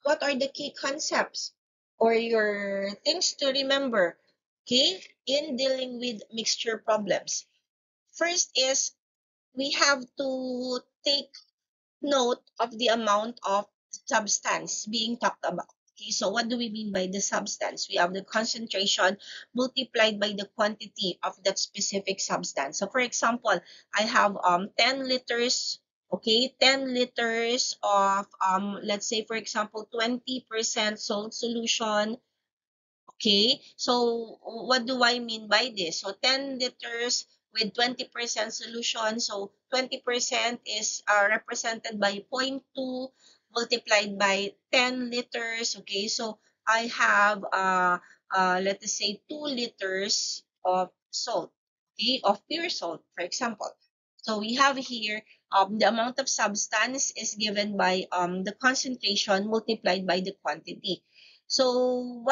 what are the key concepts or your things to remember, okay, in dealing with mixture problems? First is we have to take note of the amount of substance being talked about. Okay, so what do we mean by the substance? We have the concentration multiplied by the quantity of that specific substance. So for example, I have 10 liters, okay, 10 liters of let's say for example 20% salt solution. Okay, so what do I mean by this? So 10 liters with 20% solution. So 20% is represented by zero point 0.2 multiplied by 10 liters. Okay, so I have, let us say, 2 liters of salt, okay, of pure salt, for example. So we have here the amount of substance is given by the concentration multiplied by the quantity. So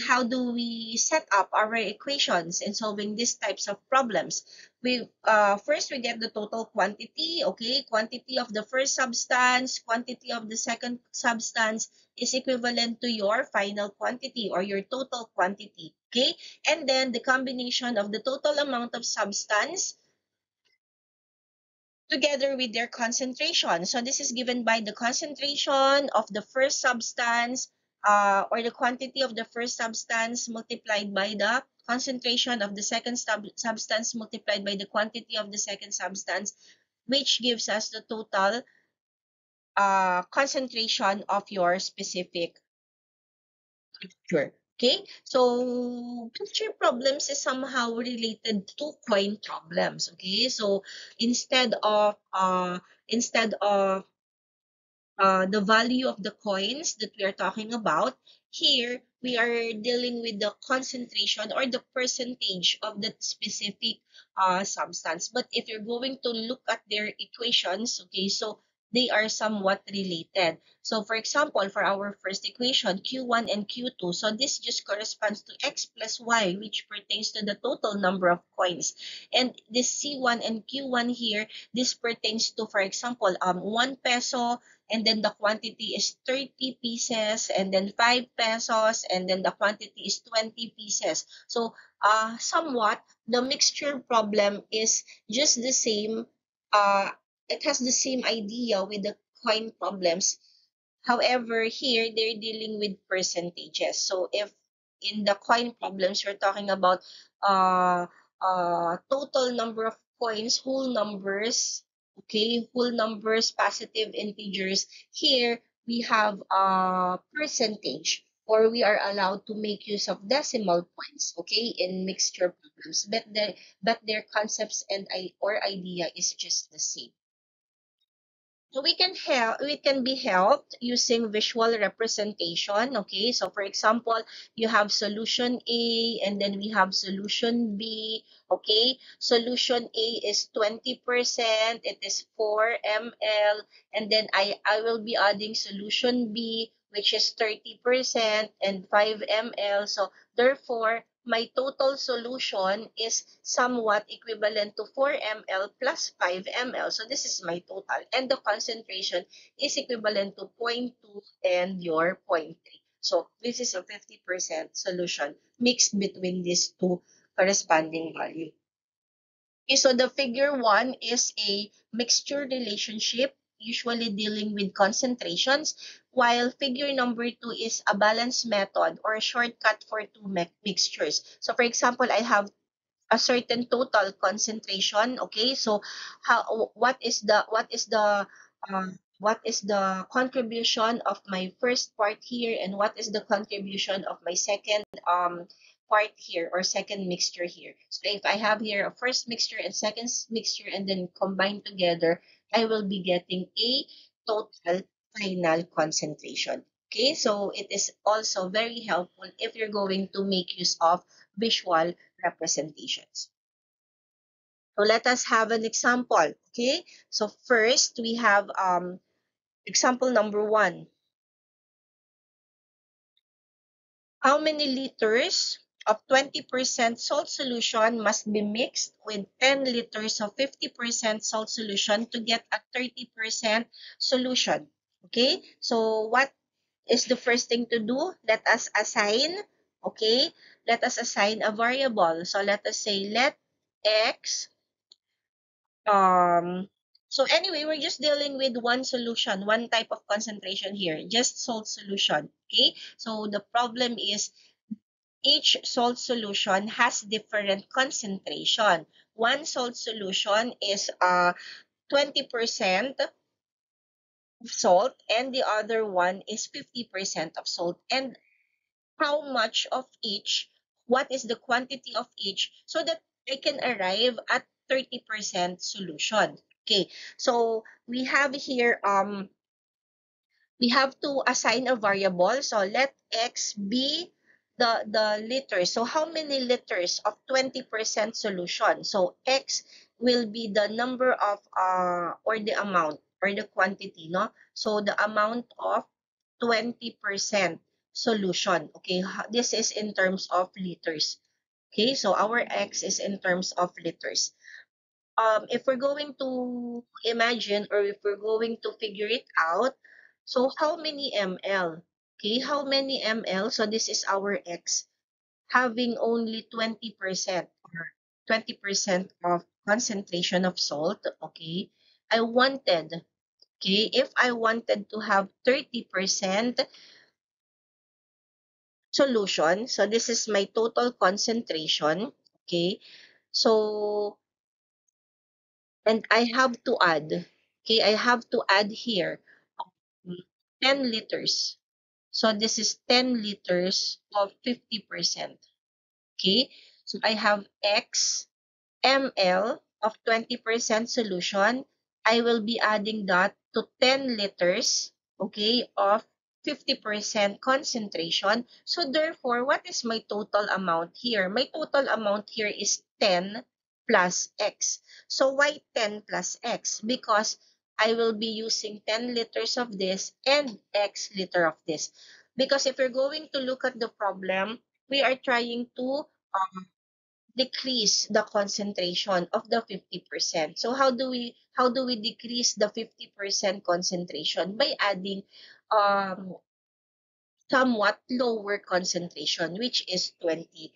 how do we set up our equations in solving these types of problems? First we get the total quantity, okay? Quantity of the first substance, quantity of the second substance is equivalent to your final quantity or your total quantity, okay? And then the combination of the total amount of substance together with their concentration. So this is given by the concentration of the first substance or the quantity of the first substance multiplied by the concentration of the second substance multiplied by the quantity of the second substance, which gives us the total concentration of your specific picture. Okay, so picture problems is somehow related to coin problems. Okay, so instead of uh, instead of the value of the coins that we are talking about, here we are dealing with the concentration or the percentage of that specific substance. But if you're going to look at their equations, okay, so they are somewhat related. So for example, for our first equation, Q1 and Q2, so this just corresponds to X plus Y, which pertains to the total number of coins. And this C1 and Q1 here, this pertains to, for example, 1 peso, and then the quantity is 30 pieces, and then 5 pesos, and then the quantity is 20 pieces. So somewhat the mixture problem is just the same. It has the same idea with the coin problems. However, here they're dealing with percentages. So if in the coin problems, we're talking about uh, total number of coins, whole numbers, okay, whole numbers, positive integers. Here we have a percentage, or we are allowed to make use of decimal points, okay, in mixture problems. But their concepts and or idea is just the same. So we can be helped using visual representation. Okay, so for example, you have solution A and then we have solution B. Okay, solution A is 20%, it is 4 ml, and then I will be adding solution B, which is 30% and 5 ml. So therefore, my total solution is somewhat equivalent to 4 ml plus 5 ml. So this is my total. And the concentration is equivalent to zero point 0.2 and your zero point 0.3. So this is a 50% solution mixed between these two corresponding values. Okay, so the figure 1 is a mixture relationship, usually dealing with concentrations, while figure number 2 is a balance method or a shortcut for two mixtures. So for example, I have a certain total concentration. Okay, so what is the contribution of my first part here, and what is the contribution of my second part here, or second mixture here? So if I have here a first mixture and second mixture and then combined together, I will be getting a total final concentration. Okay, so it is also very helpful if you're going to make use of visual representations. So let us have an example. Okay, so first we have example number 1. How many liters of 20% salt solution must be mixed with 10 liters of 50% salt solution to get a 30% solution? Okay, so what is the first thing to do? Let us assign, okay, let us assign a variable. So let us say let x um so anyway, we're just dealing with one solution, one type of concentration here, just salt solution. Okay, so the problem is each salt solution has different concentration. One salt solution is 20% of salt, and the other one is 50% of salt. And how much of each, what is the quantity of each, so that I can arrive at 30% solution. Okay, so we have to assign a variable. So let x be the liters. So how many liters of 20% solution? So x will be the number of or the amount or the quantity, no? So the amount of 20%. solution. Okay, this is in terms of liters. Okay, so our X is in terms of liters. If we're going to imagine or if we're going to figure it out, so how many ml? Okay, how many ml? So this is our X having only 20% or 20% of concentration of salt. Okay, I wanted, okay, if I wanted to have 30% solution, so this is my total concentration. Okay, so and I have to add, okay, I have to add here 10 liters. So this is 10 liters of 50%. Okay, so I have X ml of 20% solution. I will be adding that to 10 liters, okay, of 50% concentration. So therefore, what is my total amount here? My total amount here is 10 plus X. So why 10 plus X? Because I will be using 10 liters of this and X liter of this. Because if you're going to look at the problem, we are trying to decrease the concentration of the 50%. So how do we decrease the 50% concentration? By adding um somewhat lower concentration, which is 20%.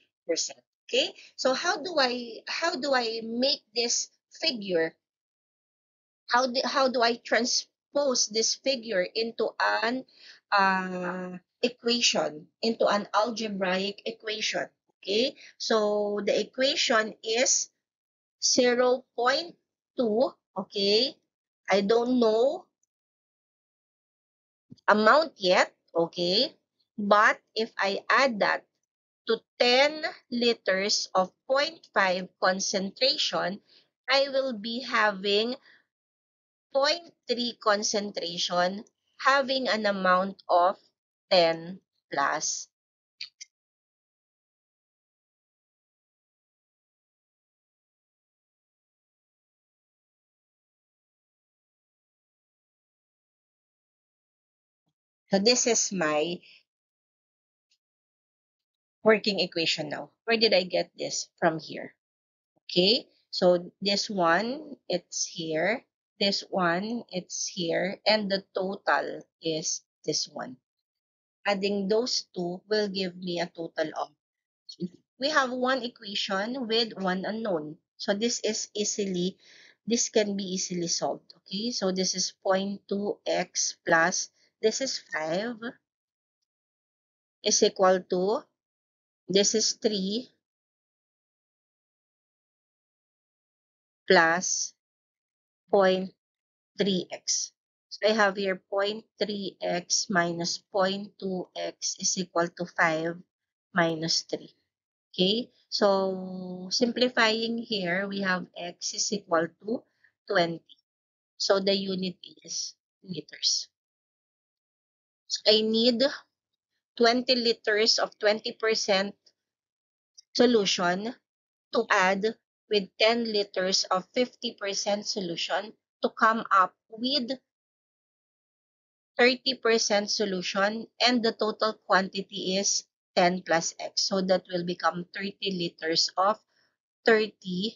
Okay? So how do I make this figure? How do I transpose this figure into an equation, into an algebraic equation? Okay? So the equation is 0.2, okay? I don't know amount yet, okay? But if I add that to 10 liters of zero point 0.5 concentration, I will be having zero point 0.3 concentration having an amount of 10 plus. So this is my working equation now. Where did I get this? From here. Okay, so this one, it's here. This one, it's here. And the total is this one. Adding those two will give me a total of. We have one equation with one unknown. So this can be easily solved. Okay, so this is 0.2x plus this is 5 is equal to this is 3 plus 0.3x. So I have here 0.3x minus 0.2x is equal to 5 minus 3. Okay, so simplifying here, we have x is equal to 20. So the unit is liters. So I need 20 liters of 20% solution to add with 10 liters of 50% solution to come up with 30% solution, and the total quantity is 10 plus x. So that will become 30 liters of 30%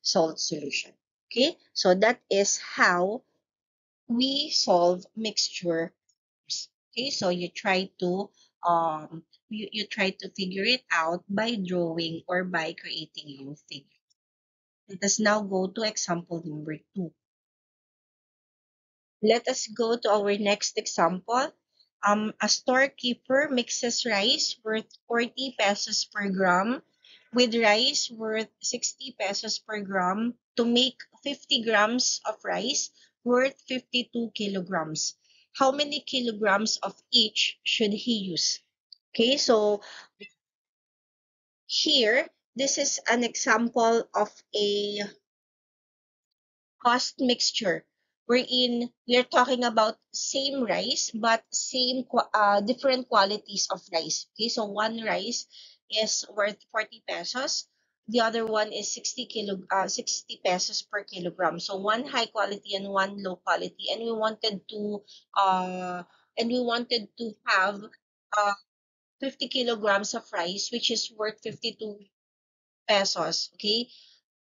salt solution. Okay, so that is how we solve mixture. Okay, so you try to figure it out by drawing or by creating your figure. Let us now go to example number 2. Let us go to our next example. A storekeeper mixes rice worth 40 pesos per gram with rice worth 60 pesos per gram to make 50 grams of rice worth 52 kilograms. How many kilograms of each should he use? Okay, so here, this is an example of a cost mixture wherein we are talking about same rice but different qualities of rice. Okay, so one rice is worth 40 pesos. The other one is 60 pesos per kilogram. So one high quality and one low quality. And we wanted to uh, and we wanted to have 50 kilograms of rice, which is worth 52 pesos, okay?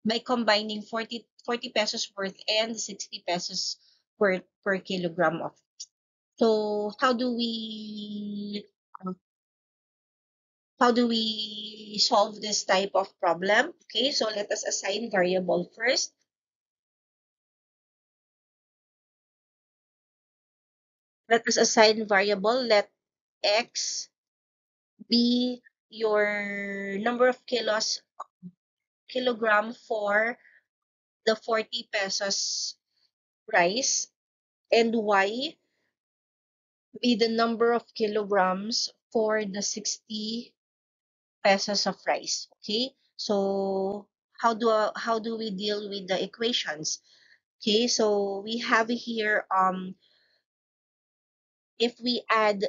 By combining 40 pesos worth and 60 pesos worth per kilogram of. So how do we solve this type of problem? Okay, so let us assign variable first. Let us assign variable. Let x be your number of kilogram for the 40 pesos rice, and y be the number of kilograms for the 60 pesos of rice. Okay, so how do we deal with the equations? Okay, so we have here if we add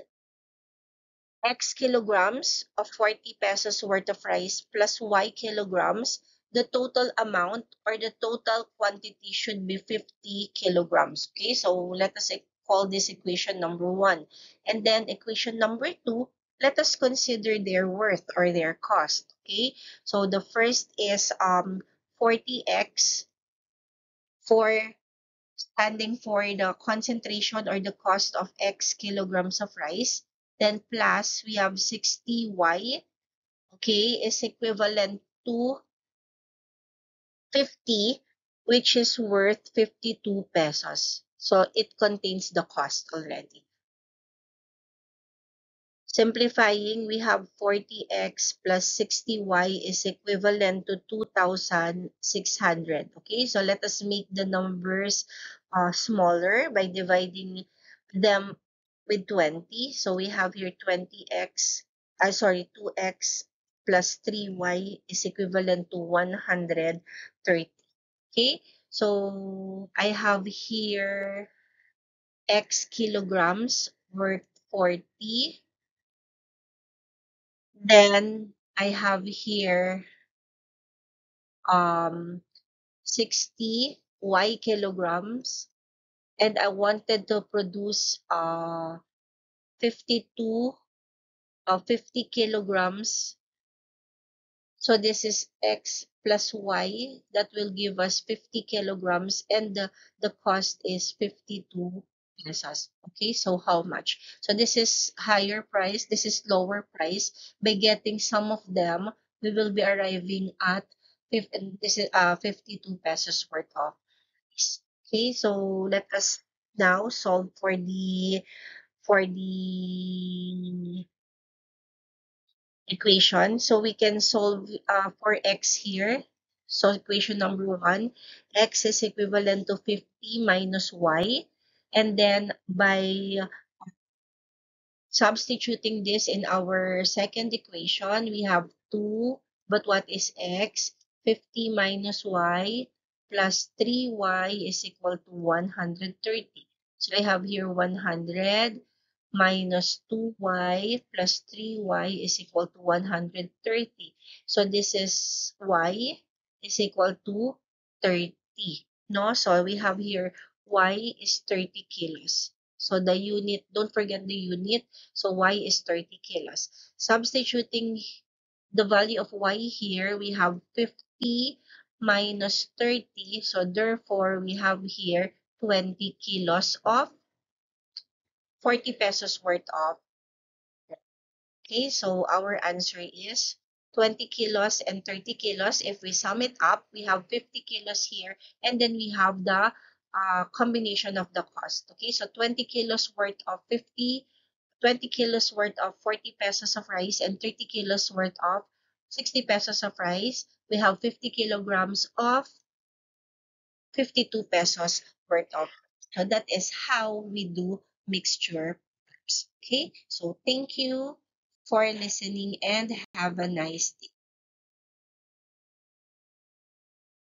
x kilograms of 40 pesos worth of rice plus y kilograms, the total amount or the total quantity should be 50 kilograms. Okay, so let us call this equation number 1. And then equation number 2, let us consider their worth or their cost. Okay, so the first is 40x for standing for the concentration or the cost of x kilograms of rice. Then plus we have 60y, okay, is equivalent to 50, which is worth 52 pesos. So it contains the cost already. Simplifying, we have 40x plus 60y is equivalent to 2,600. Okay, so let us make the numbers smaller by dividing them with 20. So we have here 2x plus 3y is equivalent to 130. Okay, so I have here x kilograms worth 40. Then I have here 60 y kilograms, and I wanted to produce 52 50 kilograms. So this is x plus y that will give us 50 kilograms, and the cost is 52 pesos. Okay, so how much? So this is higher price, this is lower price. By getting some of them, we will be arriving at this is 52 pesos worth of rice. Okay, so let us now solve for the equation. So we can solve for x here. So equation number 1, x is equivalent to 50 minus y. And then by substituting this in our second equation, we have 2, but what is x? 50 minus y plus 3y is equal to 130. So I have here 100 minus 2y plus 3y is equal to 130. So this is y is equal to 30. No? So we have here y is 30 kilos. So the unit, don't forget the unit. So y is 30 kilos. Substituting the value of y here, we have 50 minus 30. So therefore, we have here 20 kilos of 40 pesos worth of. Okay, so our answer is 20 kilos and 30 kilos. If we sum it up, we have 50 kilos here, and then we have the combination of the cost. Okay, so 20 kilos worth of 20 kilos worth of 40 pesos of rice, and 30 kilos worth of 60 pesos of rice. We have 50 kilograms of 52 pesos worth of. So that is how we do mixture preps. Okay, so thank you for listening and have a nice day.